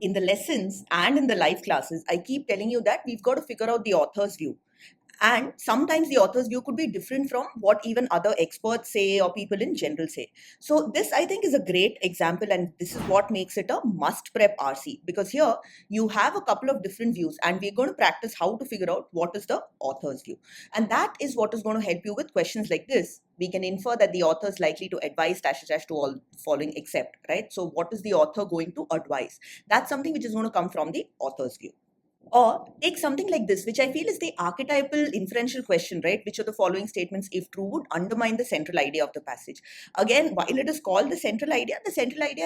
in the lessons and in the live classes, I keep telling you that we've got to figure out the author's view. And sometimes the author's view could be different from what even other experts say or people in general say. So, this I think is a great example, and this is what makes it a must prep RC, because here you have a couple of different views, and we're going to practice how to figure out what is the author's view. And that is what is going to help you with questions like this. We can infer that the author is likely to advise dash dash to all following except, right? So, what is the author going to advise? That's something which is going to come from the author's view. Or take something like this, which I feel is the archetypal inferential question, right? Which of the following statements, if true, would undermine the central idea of the passage? Again, while it is called the central idea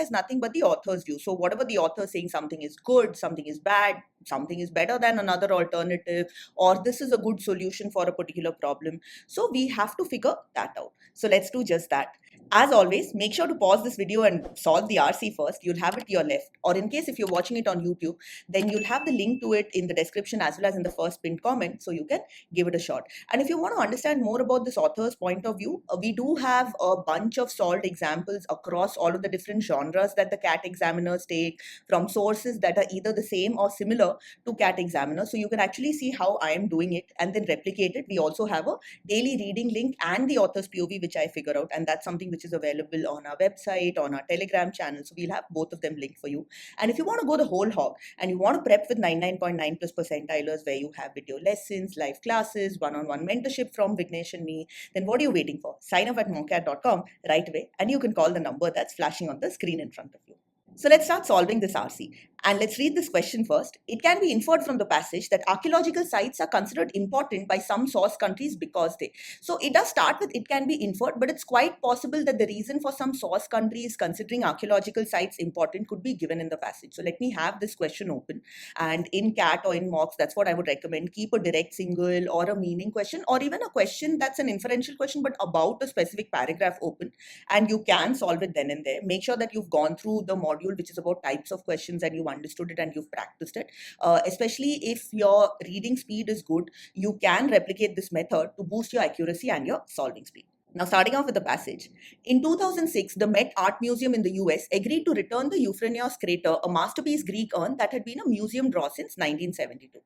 is nothing but the author's view. So, whatever the author is saying, something is good, something is bad, something is better than another alternative, or this is a good solution for a particular problem. So, we have to figure that out. So, let's do just that. As always, make sure to pause this video and solve the RC first. You'll have it to your left. Or in case if you're watching it on YouTube, then you'll have the link to it in the description as well as in the first pinned comment, so you can give it a shot. And if you want to understand more about this author's point of view, we do have a bunch of solved examples across all of the different genres that the CAT examiners take from sources that are either the same or similar to CAT examiner. So you can actually see how I am doing it and then replicate it. We also have a daily reading link and the author's POV, which I figure out, and that's something which is available on our website, on our Telegram channel. So we'll have both of them linked for you. And if you want to go the whole hog and you want to prep with 99.9 plus percentilers, where you have video lessons, live classes, one-on-one mentorship from Vignesh and me, then what are you waiting for? Sign up at monkat.com right away, and you can call the number that's flashing on the screen in front of you. So let's start solving this RC. And let's read this question first. It can be inferred from the passage that archaeological sites are considered important by some source countries because they. So it does start with it can be inferred, but it's quite possible that the reason for some source countries considering archaeological sites important could be given in the passage. So let me have this question open. And in CAT or in mocks, that's what I would recommend. Keep a direct single or a meaning question, or even a question that's an inferential question but about a specific paragraph open. And you can solve it then and there. Make sure that you've gone through the module which is about types of questions and you understood it and you've practiced it. Especially if your reading speed is good, you can replicate this method to boost your accuracy and your solving speed. Now, starting off with the passage. In 2006, the Met Art Museum in the US agreed to return the Euphraneos crater, a masterpiece Greek urn that had been a museum draw since 1972.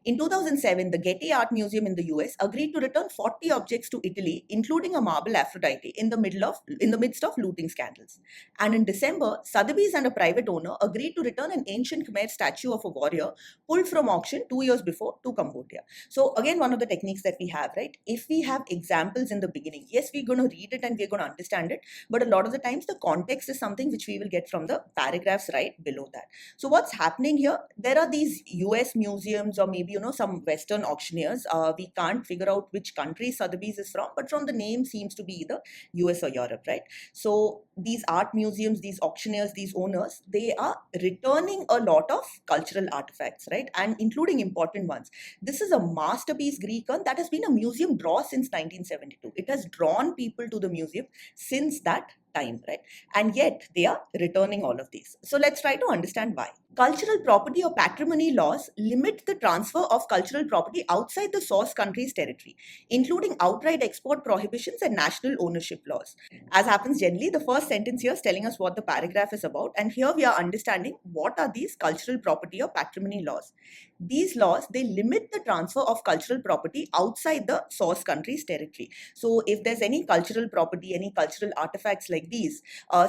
In 2007, the Getty Art Museum in the US agreed to return 40 objects to Italy, including a marble Aphrodite, in the midst of looting scandals. And in December, Sotheby's and a private owner agreed to return an ancient Khmer statue of a warrior pulled from auction 2 years before to Cambodia. So again, one of the techniques that we have, right? If we have examples in the beginning, yes, we're going to read it and we're going to understand it, but a lot of the times the context is something which we will get from the paragraphs right below that. So what's happening here? There are these US museums or maybe, some Western auctioneers. We can't figure out which country Sotheby's is from, but from the name seems to be either US or Europe, right? So these art museums, these auctioneers, these owners, they are returning a lot of cultural artifacts, right? And including important ones. This is a masterpiece Greek urn that has been a museum draw since 1972. It has drawn people to the museum since that time, right? And yet they are returning all of these. So let's try to understand why. Cultural property or patrimony laws limit the transfer of cultural property outside the source country's territory, including outright export prohibitions and national ownership laws. As happens generally, the first sentence here is telling us what the paragraph is about, and here we are understanding what are these cultural property or patrimony laws. These laws, they limit the transfer of cultural property outside the source country's territory. So if there's any cultural property, any cultural artifacts like these,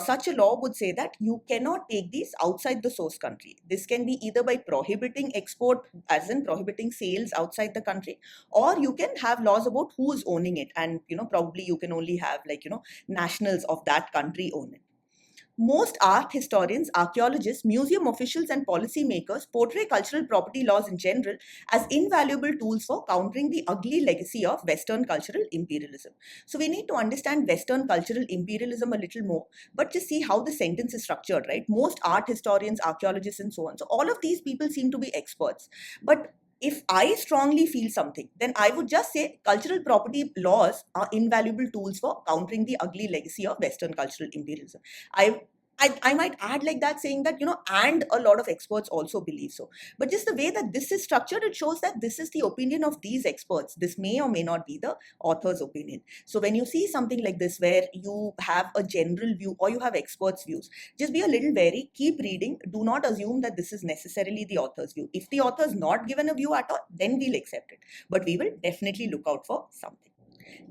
such a law would say that you cannot take these outside the source country. This can be either by prohibiting export, as in prohibiting sales outside the country, or you can have laws about who is owning it. And, probably you can only have nationals of that country own it. Most art historians, archaeologists, museum officials, and policymakers portray cultural property laws in general as invaluable tools for countering the ugly legacy of Western cultural imperialism. So we need to understand Western cultural imperialism a little more, but just see how the sentence is structured, right? Most art historians, archaeologists, and so on. So all of these people seem to be experts. But if I strongly feel something, then I would just say cultural property laws are invaluable tools for countering the ugly legacy of Western cultural imperialism. I might add like that, saying that, and a lot of experts also believe so. But just the way that this is structured, it shows that this is the opinion of these experts. This may or may not be the author's opinion. So when you see something like this, where you have a general view or you have experts' views, just be a little wary, keep reading. Do not assume that this is necessarily the author's view. If the author's not given a view at all, then we'll accept it. But we will definitely look out for something.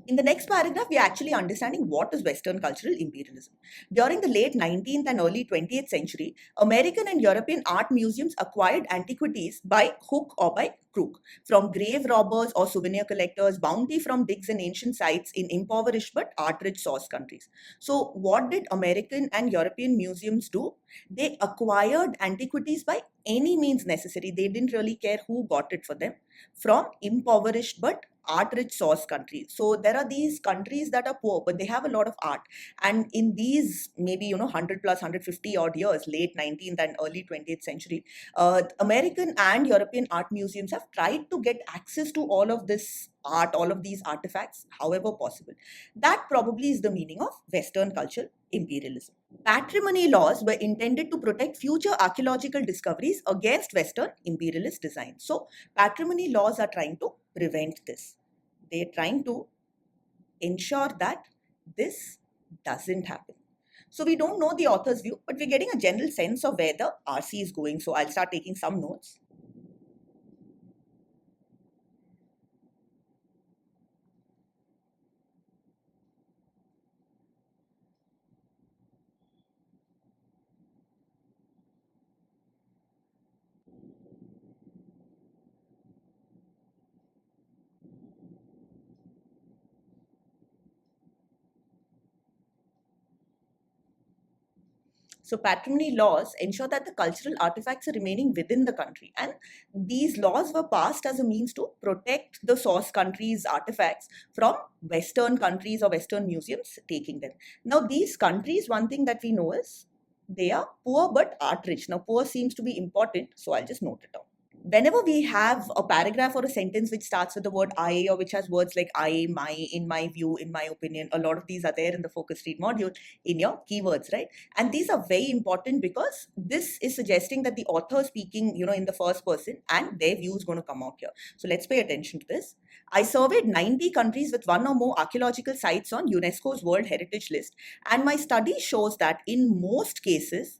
In the next paragraph, we are actually understanding what is Western cultural imperialism. During the late 19th and early 20th century, American and European art museums acquired antiquities by hook or by crook, from grave robbers or souvenir collectors, bounty from digs and ancient sites in impoverished but art-rich source countries. So what did American and European museums do? They acquired antiquities by any means necessary. They didn't really care who got it for them, from impoverished but art-rich source countries. So there are these countries that are poor, but they have a lot of art. And in these maybe 100 plus 150 odd years, late 19th and early 20th century, American and European art museums have tried to get access to all of this art, all of these artifacts, however possible. That probably is the meaning of Western cultural imperialism. Patrimony laws were intended to protect future archaeological discoveries against Western imperialist design. So patrimony laws are trying to prevent this. They're trying to ensure that this doesn't happen. So we don't know the author's view, but we're getting a general sense of where the RC is going. So I'll start taking some notes. So patrimony laws ensure that the cultural artifacts are remaining within the country. And these laws were passed as a means to protect the source country's artifacts from Western countries or Western museums taking them. Now, these countries, one thing that we know is they are poor but art rich. Now, poor seems to be important, so I'll just note it down. Whenever we have a paragraph or a sentence which starts with the word I, or which has words like I, my, in my view, in my opinion, a lot of these are there in the focus read module in your keywords, right? And these are very important because this is suggesting that the author is speaking, in the first person, and their view is going to come out here. So let's pay attention to this. I surveyed 90 countries with one or more archaeological sites on UNESCO's World Heritage List, and my study shows that in most cases,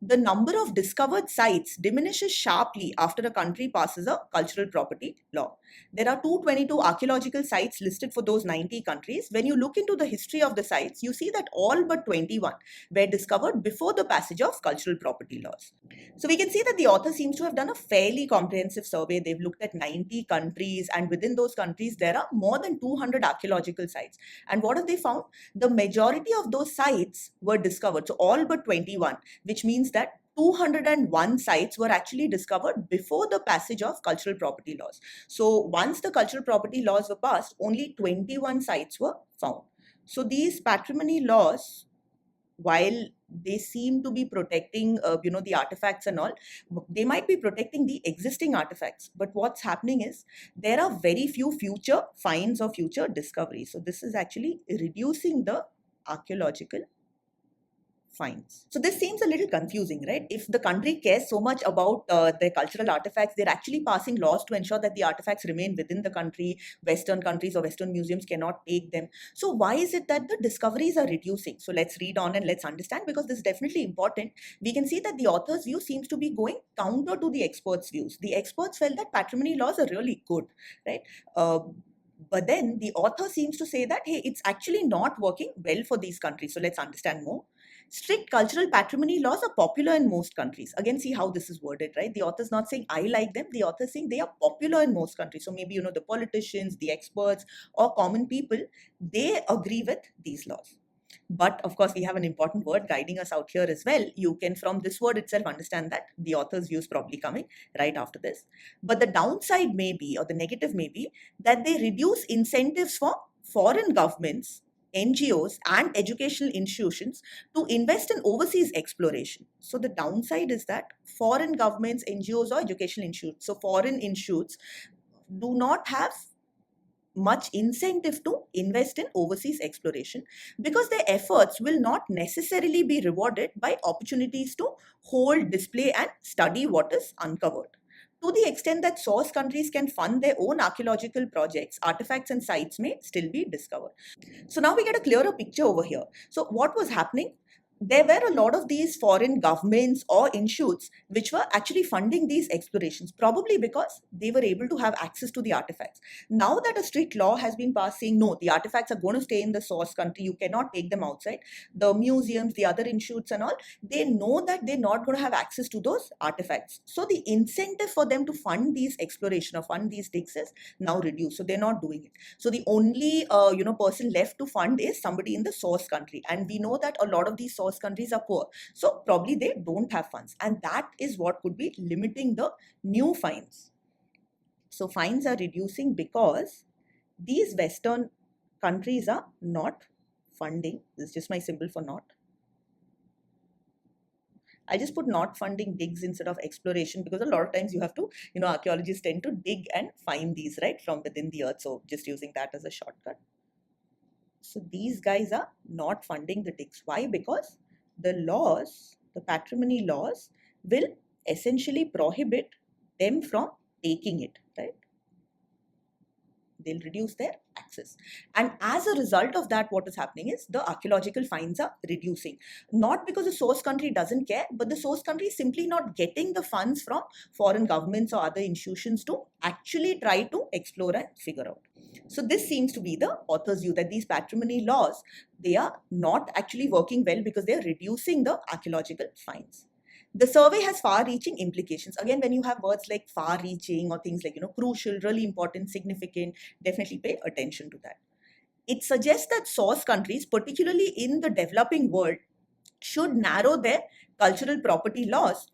the number of discovered sites diminishes sharply after a country passes a cultural property law. There are 222 archaeological sites listed for those 90 countries. When you look into the history of the sites, you see that all but 21 were discovered before the passage of cultural property laws. So we can see that the author seems to have done a fairly comprehensive survey. They've looked at 90 countries, and within those countries, there are more than 200 archaeological sites. And what have they found? The majority of those sites were discovered, so all but 21, which means that 201 sites were actually discovered before the passage of cultural property laws. So once the cultural property laws were passed, only 21 sites were found. So these patrimony laws, while they seem to be protecting, the artifacts and all, they might be protecting the existing artifacts. But what's happening is there are very few future finds or future discoveries. So this is actually reducing the archaeological finds. So this seems a little confusing, right? If the country cares so much about their cultural artifacts, they're actually passing laws to ensure that the artifacts remain within the country. Western countries or Western museums cannot take them. So why is it that the discoveries are reducing? So let's read on and let's understand, because this is definitely important. We can see that the author's view seems to be going counter to the experts' views. The experts felt that patrimony laws are really good, right? But then the author seems to say that, hey, it's actually not working well for these countries. So let's understand more. Strict cultural patrimony laws are popular in most countries. Again, see how this is worded, right? The author's not saying I like them. The author's saying they are popular in most countries. So maybe, the politicians, the experts, or common people, they agree with these laws. But of course, we have an important word guiding us out here as well. You can, from this word itself, understand that the author's view is probably coming right after this. But the downside may be, or the negative may be, that they reduce incentives for foreign governments, NGOs, and educational institutions to invest in overseas exploration. So the downside is that foreign governments, NGOs, or educational institutes, so foreign institutes, do not have much incentive to invest in overseas exploration, because their efforts will not necessarily be rewarded by opportunities to hold, display, and study what is uncovered. To the extent that source countries can fund their own archaeological projects, artifacts and sites may still be discovered. So now we get a clearer picture over here. So what was happening? There were a lot of these foreign governments or institutes which were actually funding these explorations, probably because they were able to have access to the artifacts. Now that a strict law has been passed saying, no, the artifacts are going to stay in the source country, you cannot take them outside, the museums, the other institutes and all, they know that they're not going to have access to those artifacts. So the incentive for them to fund these exploration or fund these digs is now reduced. So they're not doing it. So the only person left to fund is somebody in the source country, and we know that a lot of these source countries are poor, so probably they don't have funds, and that is what could be limiting the new fines. So fines are reducing because these Western countries are not funding. This is just my symbol for not. I just put not funding digs instead of exploration, because a lot of times you have to, archaeologists tend to dig and find these, right, from within the earth. So just using that as a shortcut. So these guys are not funding the digs. Why? Because the laws, the patrimony laws, will essentially prohibit them from taking it, right? They'll reduce their access. And as a result of that, what is happening is the archaeological finds are reducing. Not because the source country doesn't care, but the source country is simply not getting the funds from foreign governments or other institutions to actually try to explore and figure out. So this seems to be the author's view, that these patrimony laws, they are not actually working well because they are reducing the archaeological finds. The survey has far-reaching implications. Again, when you have words like far-reaching or things like, crucial, really important, significant, definitely pay attention to that. It suggests that source countries, particularly in the developing world, should narrow their cultural property laws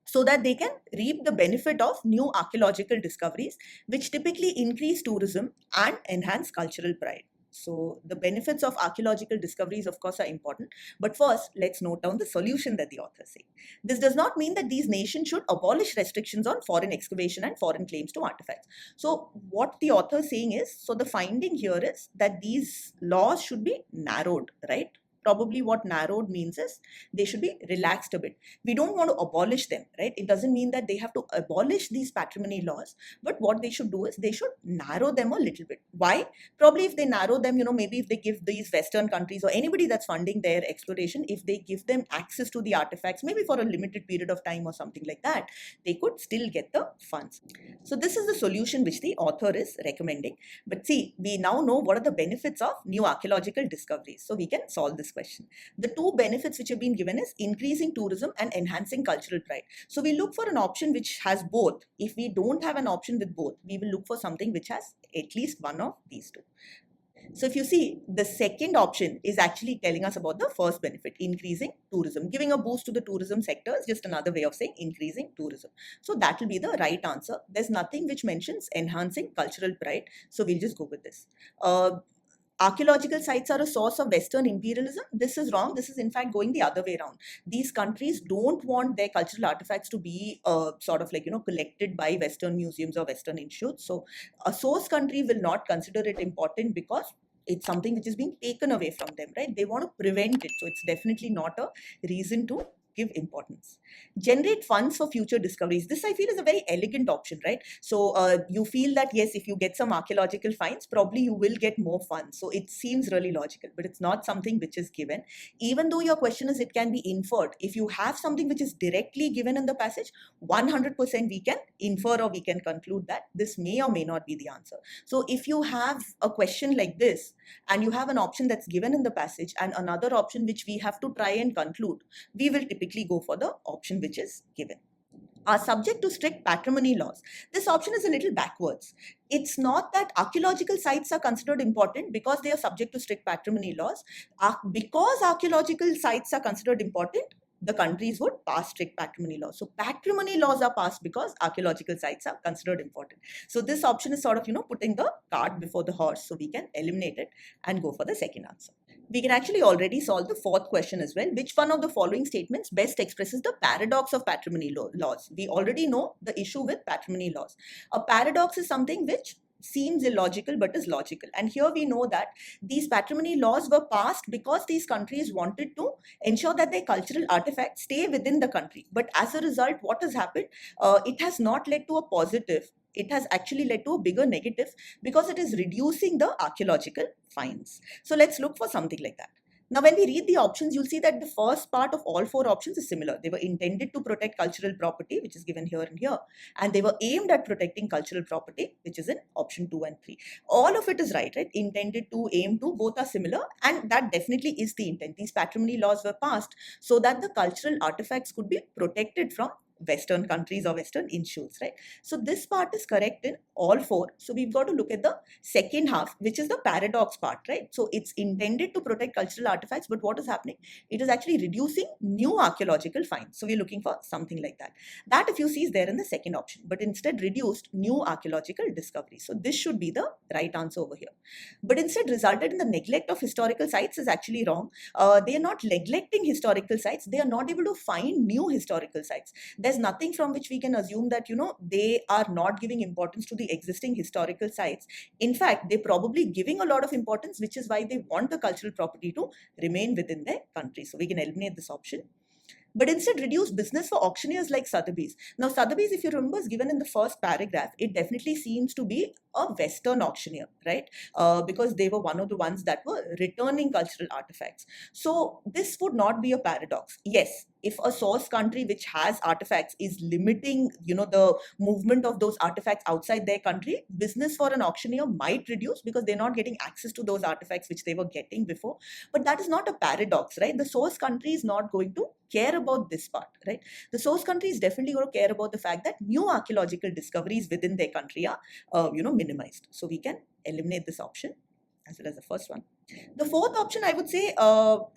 so that they can reap the benefit of new archaeological discoveries, which typically increase tourism and enhance cultural pride. So the benefits of archaeological discoveries, of course, are important. But first, let's note down the solution that the author says. This does not mean that these nations should abolish restrictions on foreign excavation and foreign claims to artifacts. So what the author is saying is, so the finding here is that these laws should be narrowed, right? Probably what narrowed means is they should be relaxed a bit. We don't want to abolish them, right? It doesn't mean that they have to abolish these patrimony laws, but what they should do is they should narrow them a little bit. Why? Probably if they narrow them, maybe if they give these Western countries or anybody that's funding their exploration, if they give them access to the artifacts, maybe for a limited period of time or something like that, they could still get the funds. So this is the solution which the author is recommending. But see, we now know what are the benefits of new archaeological discoveries. So we can solve this question. The two benefits which have been given is increasing tourism and enhancing cultural pride. So we look for an option which has both. If we don't have an option with both, we will look for something which has at least one of these two. So if you see, the second option is actually telling us about the first benefit, increasing tourism. Giving a boost to the tourism sector is just another way of saying increasing tourism. So that will be the right answer. There's nothing which mentions enhancing cultural pride. So we'll just go with this. Archaeological sites are a source of Western imperialism. This is wrong. This is in fact going the other way around. These countries don't want their cultural artifacts to be collected by Western museums or Western institutes. So a source country will not consider it important because it's something which is being taken away from them, right? They want to prevent it. So it's definitely not a reason to give importance. Generate funds for future discoveries. This I feel is a very elegant option, right? So you feel that yes, if you get some archaeological finds, probably you will get more funds. So it seems really logical, but it's not something which is given. Even though your question is it can be inferred, if you have something which is directly given in the passage, 100% we can infer or we can conclude that this may or may not be the answer. So if you have a question like this and you have an option that's given in the passage and another option which we have to try and conclude, we will typically go for the option which is given. Are subject to strict patrimony laws. This option is a little backwards. It's not that archaeological sites are considered important because they are subject to strict patrimony laws. Because archaeological sites are considered important, the countries would pass strict patrimony laws. So patrimony laws are passed because archaeological sites are considered important. So this option is sort of, putting the cart before the horse. So we can eliminate it and go for the second answer. We can actually already solve the fourth question as well. Which one of the following statements best expresses the paradox of patrimony laws? We already know the issue with patrimony laws. A paradox is something which seems illogical but is logical. And here we know that these patrimony laws were passed because these countries wanted to ensure that their cultural artifacts stay within the country. But as a result, what has happened? It has not led to a positive. It has actually led to a bigger negative because it is reducing the archaeological finds. So let's look for something like that. Now, when we read the options, you'll see that the first part of all four options is similar. They were intended to protect cultural property, which is given here and here, and they were aimed at protecting cultural property, which is in option 2 and 3. All of it is right? Intended to, aim to, both are similar, and that definitely is the intent. These patrimony laws were passed so that the cultural artifacts could be protected from Western countries or Western issues, right? So this part is correct in all four. So we've got to look at the second half, which is the paradox part, right? So it's intended to protect cultural artifacts, but what is happening? It is actually reducing new archaeological finds. So we're looking for something like that. That, if you see, is there in the second option, but instead reduced new archaeological discoveries. So this should be the right answer over here. But instead resulted in the neglect of historical sites is actually wrong. They are not neglecting historical sites. They are not able to find new historical sites. There's nothing from which we can assume that, they are not giving importance to the existing historical sites. In fact, they're probably giving a lot of importance, which is why they want the cultural property to remain within their country. So we can eliminate this option. But instead reduce business for auctioneers like Sotheby's. Now, Sotheby's, if you remember, is given in the first paragraph. It definitely seems to be a Western auctioneer, right? Because they were one of the ones that were returning cultural artifacts. So this would not be a paradox. Yes, if a source country which has artifacts is limiting, the movement of those artifacts outside their country, business for an auctioneer might reduce because they're not getting access to those artifacts which they were getting before. But that is not a paradox, right? The source country is not going to care about this part, right? The source country is definitely going to care about the fact that new archaeological discoveries within their country are, minimized. So we can eliminate this option as well as the first one. The fourth option, I would say,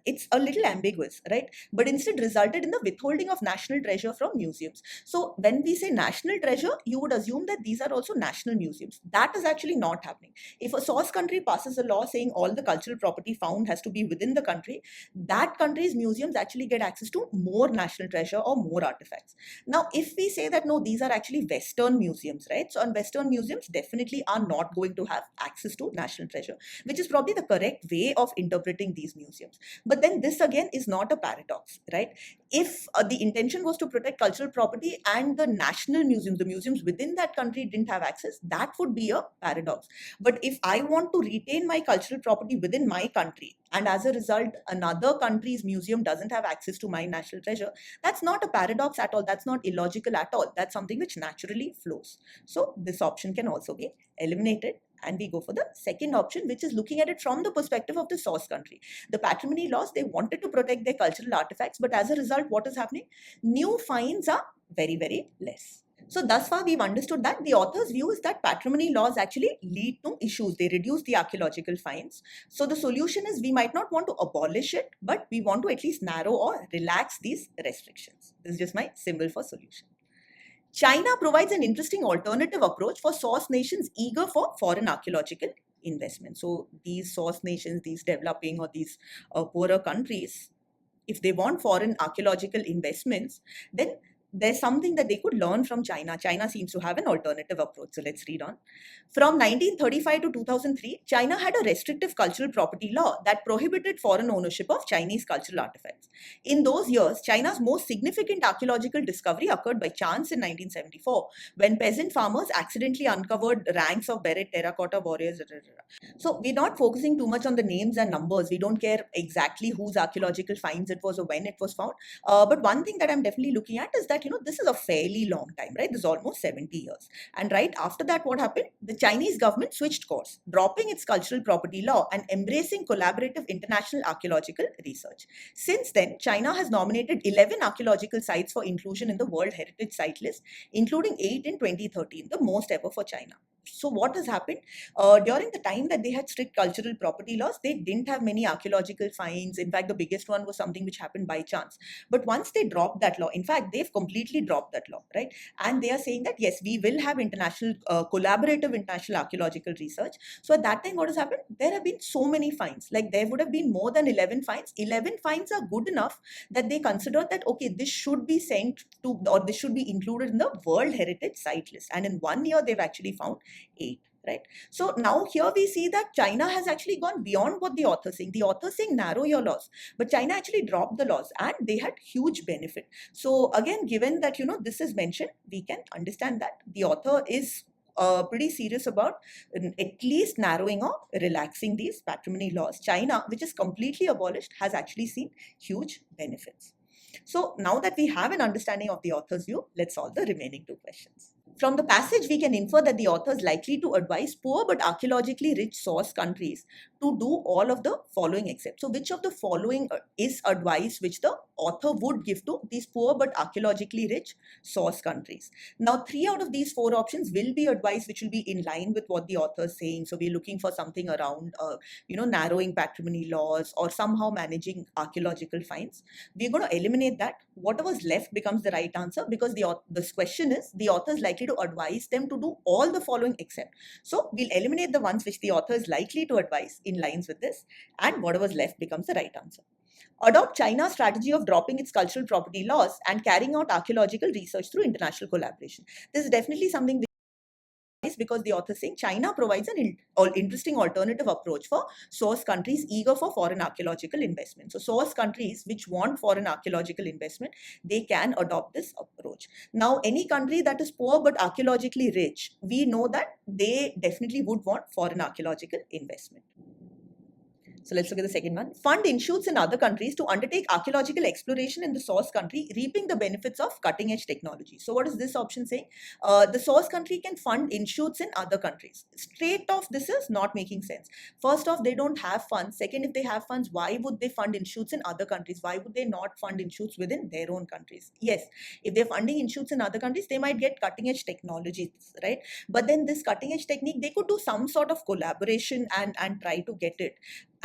it's a little ambiguous, right? But instead resulted in the withholding of national treasure from museums. So when we say national treasure, you would assume that these are also national museums. That is actually not happening. If a source country passes a law saying all the cultural property found has to be within the country, that country's museums actually get access to more national treasure or more artifacts. Now, if we say that, no, these are actually Western museums, right? So, and Western museums definitely are not going to have access to national treasure, which is probably the correct way of interpreting these museums. But then this again is not a paradox, right? If the intention was to protect cultural property and the national museums, the museums within that country didn't have access, that would be a paradox. But if I want to retain my cultural property within my country, and as a result, another country's museum doesn't have access to my national treasure, that's not a paradox at all. That's not illogical at all. That's something which naturally flows. So this option can also be eliminated. And we go for the second option, which is looking at it from the perspective of the source country. The patrimony laws, they wanted to protect their cultural artifacts, but as a result, what is happening? New finds are very, very less. So thus far, we've understood that the author's view is that patrimony laws actually lead to issues. They reduce the archaeological finds. So the solution is we might not want to abolish it, but we want to at least narrow or relax these restrictions. This is just my symbol for solution. China provides an interesting alternative approach for source nations eager for foreign archaeological investment. So these source nations, these developing or these poorer countries, if they want foreign archaeological investments, then there's something that they could learn from China. China seems to have an alternative approach. So let's read on. From 1935 to 2003, China had a restrictive cultural property law that prohibited foreign ownership of Chinese cultural artifacts. In those years, China's most significant archaeological discovery occurred by chance in 1974, when peasant farmers accidentally uncovered ranks of buried terracotta warriors. So we're not focusing too much on the names and numbers. We don't care exactly whose archaeological finds it was or when it was found. But one thing that I'm definitely looking at is that, this is a fairly long time, right? This is almost 70 years. And right after that, what happened? The Chinese government switched course, dropping its cultural property law and embracing collaborative international archaeological research. Since then, China has nominated 11 archaeological sites for inclusion in the World Heritage Site list, including 8 in 2013, the most ever for China. So what has happened? During the time that they had strict cultural property laws, they didn't have many archaeological finds. In fact, the biggest one was something which happened by chance. But once they dropped that law, in fact, they've completely dropped that law, right? And they are saying that, yes, we will have international, collaborative international archaeological research. So at that time, what has happened? There have been so many finds. Like there would have been more than 11 finds. 11 finds are good enough that they consider that, okay, this should be sent to, or this should be included in the World Heritage Site list. And in 1 year, they've actually found 8. right? So now here we see that China has actually gone beyond what the author is saying. The author is saying narrow your laws, but China actually dropped the laws and they had huge benefit. So again, given that, this is mentioned, we can understand that the author is pretty serious about at least narrowing or relaxing these patrimony laws. China, which is completely abolished, has actually seen huge benefits. So now that we have an understanding of the author's view, let's solve the remaining two questions. From the passage, we can infer that the author is likely to advise poor but archaeologically rich source countries to do all of the following except. So which of the following is advice which the author would give to these poor but archaeologically rich source countries? Now, 3 out of these 4 options will be advice which will be in line with what the author is saying. So we're looking for something around, narrowing patrimony laws or somehow managing archaeological finds. We're going to eliminate that. Whatever's left becomes the right answer because this question is the author is likely to advise them to do all the following except. So we'll eliminate the ones which the author is likely to advise in lines with this, and whatever's left becomes the right answer. Adopt China's strategy of dropping its cultural property laws and carrying out archaeological research through international collaboration. This is definitely something because the author is saying China provides an interesting alternative approach for source countries eager for foreign archaeological investment. So source countries which want foreign archaeological investment, they can adopt this approach. Now, any country that is poor but archaeologically rich, we know that they definitely would want foreign archaeological investment. So let's look at the second one. Fund institutes in other countries to undertake archaeological exploration in the source country, reaping the benefits of cutting-edge technology. So what is this option saying? The source country can fund institutes in other countries. Straight off, this is not making sense. First off, they don't have funds. Second, if they have funds, why would they fund institutes in other countries? Why would they not fund institutes within their own countries? Yes, if they're funding institutes in other countries, they might get cutting-edge technologies, right? But then this cutting-edge technique, they could do some sort of collaboration and try to get it.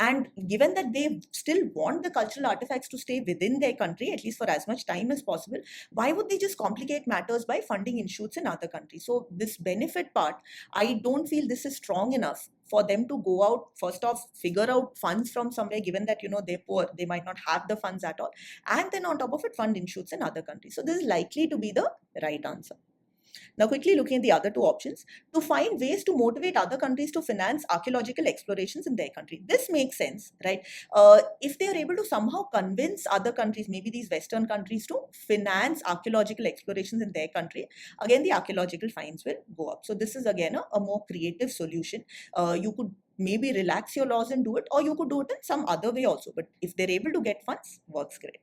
And given that they still want the cultural artifacts to stay within their country, at least for as much time as possible, why would they just complicate matters by funding institutes in other countries? So this benefit part, I don't feel this is strong enough for them to go out, first off, figure out funds from somewhere, given that, they're poor, they might not have the funds at all. And then on top of it, fund institutes in other countries. So this is likely to be the right answer. Now, quickly looking at the other two options, to find ways to motivate other countries to finance archaeological explorations in their country. This makes sense, right? If they are able to somehow convince other countries, maybe these Western countries, to finance archaeological explorations in their country, again, the archaeological fines will go up. So this is again a more creative solution. You could maybe relax your laws and do it, or you could do it in some other way also. But if they're able to get funds, works great.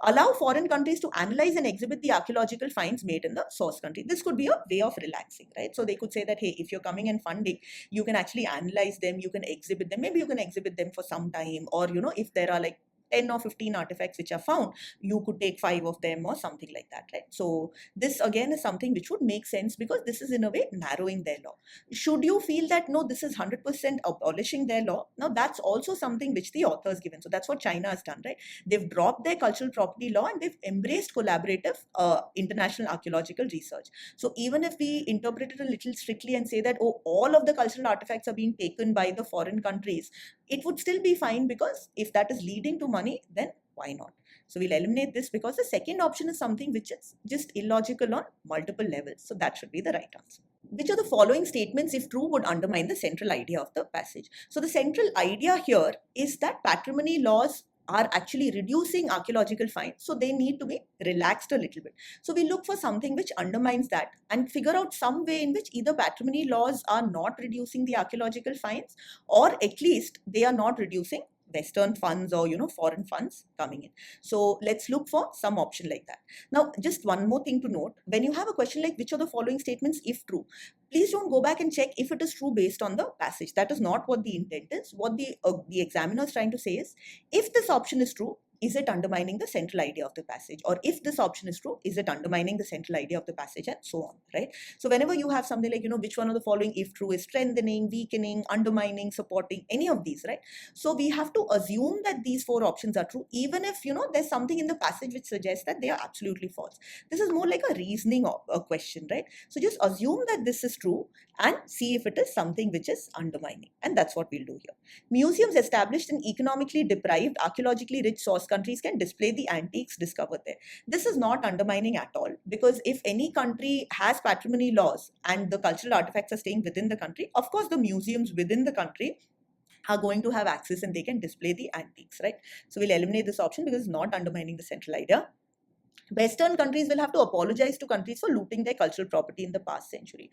Allow foreign countries to analyze and exhibit the archaeological finds made in the source country. This could be a way of relaxing, right? So they could say that, hey, if you're coming and funding, you can actually analyze them, you can exhibit them, maybe you can exhibit them for some time, or, if there are like 10 or 15 artifacts which are found, you could take 5 of them or something like that, right? So this again is something which would make sense because this is in a way narrowing their law. Should you feel that, no, this is 100% abolishing their law? Now that's also something which the author has given. So that's what China has done, right? They've dropped their cultural property law and they've embraced collaborative international archaeological research. So even if we interpret it a little strictly and say that, oh, all of the cultural artifacts are being taken by the foreign countries, it would still be fine because if that is leading to money, then why not? So we'll eliminate this because the second option is something which is just illogical on multiple levels. So that should be the right answer. Which of the following statements, if true, would undermine the central idea of the passage? So the central idea here is that patrimony laws are actually reducing archaeological finds, so they need to be relaxed a little bit. So we look for something which undermines that and figure out some way in which either patrimony laws are not reducing the archaeological finds, or at least they are not reducing Western funds or foreign funds coming in. So let's look for some option like that. Now, just one more thing to note: when you have a question like which of the following statements, if true, please don't go back and check if it is true based on the passage. That is not what the intent is. What the examiner is trying to say is, if this option is true, is it undermining the central idea of the passage? Or if this option is true, is it undermining the central idea of the passage, and so on, right? So whenever you have something like, which one of the following, if true, is strengthening, weakening, undermining, supporting, any of these, right? So we have to assume that these 4 options are true, even if, there's something in the passage which suggests that they are absolutely false. This is more like a reasoning question, right? So just assume that this is true and see if it is something which is undermining. And that's what we'll do here. Museums established in economically deprived, archaeologically rich source countries can display the antiques discovered there. This is not undermining at all, because if any country has patrimony laws and the cultural artifacts are staying within the country, of course the museums within the country are going to have access and they can display the antiques, right? So we'll eliminate this option because it's not undermining the central idea. Western countries will have to apologize to countries for looting their cultural property in the past century.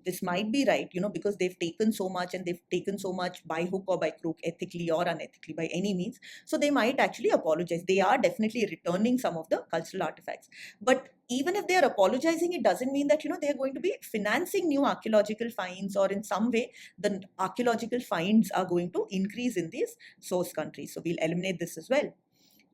This might be right, because they've taken so much and they've taken so much by hook or by crook, ethically or unethically, by any means. So they might actually apologize. They are definitely returning some of the cultural artifacts. But even if they are apologizing, it doesn't mean that, they're going to be financing new archaeological finds, or in some way the archaeological finds are going to increase in these source countries. So we'll eliminate this as well.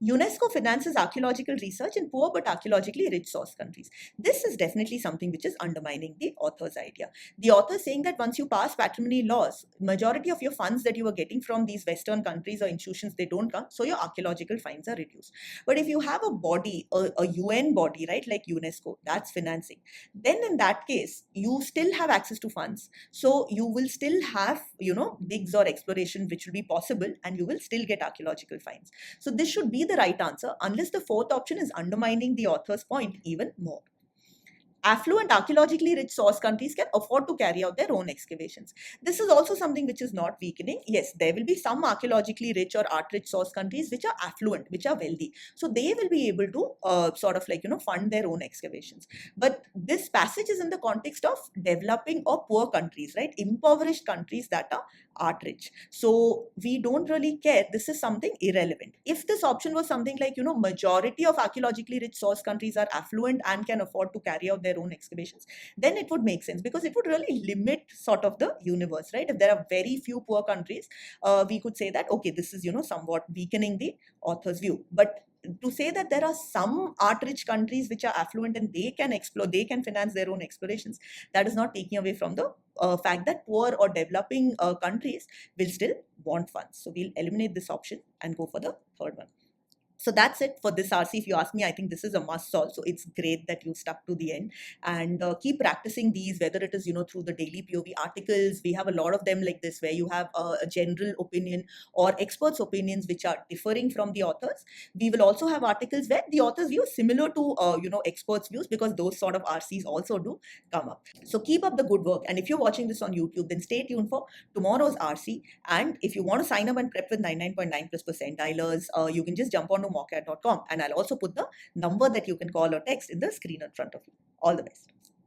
UNESCO finances archaeological research in poor but archaeologically rich source countries. This is definitely something which is undermining the author's idea. The author is saying that once you pass patrimony laws, majority of your funds that you are getting from these Western countries or institutions, they don't come, so your archaeological finds are reduced. But if you have a body, a UN body, right, like UNESCO, that's financing, then in that case, you still have access to funds. So you will still have, digs or exploration which will be possible, and you will still get archaeological finds. So this should be the right answer, unless the fourth option is undermining the author's point even more. Affluent, archaeologically rich source countries can afford to carry out their own excavations. This is also something which is not weakening. Yes, there will be some archaeologically rich or art-rich source countries which are affluent, which are wealthy. So they will be able to fund their own excavations. But this passage is in the context of developing or poor countries, right? Impoverished countries that are art-rich. So we don't really care. This is something irrelevant. If this option was something like, majority of archaeologically rich source countries are affluent and can afford to carry out their own excavations, then it would make sense, because it would really limit sort of the universe, right? If there are very few poor countries, we could say that, okay, this is, somewhat weakening the author's view. But to say that there are some art-rich countries which are affluent and they can explore, they can finance their own explorations, that is not taking away from the fact that poor or developing countries will still want funds. So we'll eliminate this option and go for the third one. So that's it for this RC. If you ask me, I think this is a must solve. So it's great that you stuck to the end, and keep practicing these, whether it is, through the daily POV articles. We have a lot of them like this, where you have a general opinion or experts' opinions which are differing from the authors. We will also have articles where the author's view is similar to, experts' views, because those sort of RCs also do come up. So keep up the good work. And if you're watching this on YouTube, then stay tuned for tomorrow's RC. And if you want to sign up and prep with 99.9 plus percentilers, you can just jump on to mockad.com, and I'll also put the number that you can call or text in the screen in front of you. All the best.